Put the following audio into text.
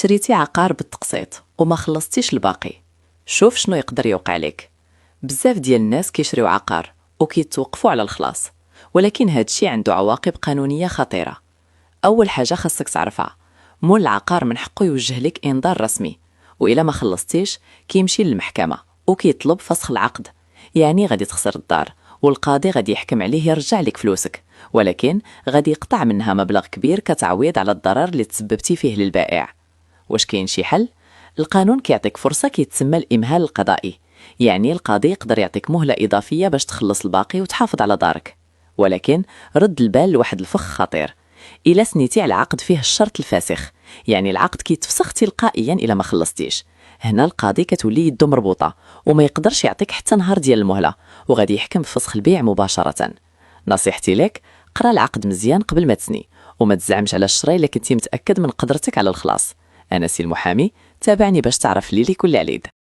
شريتي عقار بالتقسيط وما خلصتيش الباقي، شوف شنو يقدر يوقع لك. بزاف ديال الناس كيشريو عقار وكيتوقفوا على الخلاص، ولكن هاد الشيء عنده عواقب قانونية خطيرة. أول حاجة خاصك تعرفها، مول العقار من حقه يوجه لك إنذار رسمي، وإلا ما خلصتيش كيمشي للمحكمة وكيطلب فسخ العقد. يعني غادي تخسر الدار والقاضي غادي يحكم عليه يرجع لك فلوسك، ولكن غادي يقطع منها مبلغ كبير كتعويض على الضرر اللي تسببتي فيه للبائع. واش كاين شي حل؟ القانون كيعطيك فرصة كيتسمى الإمهال القضائي، يعني القاضي يقدر يعطيك مهلة إضافية باش تخلص الباقي وتحافظ على دارك. ولكن رد البال لواحد الفخ خطير، إلا سنيتي على عقد فيه الشرط الفاسخ، يعني العقد كيتفسخ تلقائيا إلا ما خلصتيش، هنا القاضي كتولي يدو مربوطة وما يقدرش يعطيك حتى نهار ديال المهلة، وغادي يحكم بفسخ البيع مباشرة. نصيحتي لك، قرا العقد مزيان قبل ما تسني، وما تزعمش على الشراء إلا كنتي متأكد من قدرتك على الخلاص. أنا سي المحامي، تابعني باش تعرف لي كل عليد.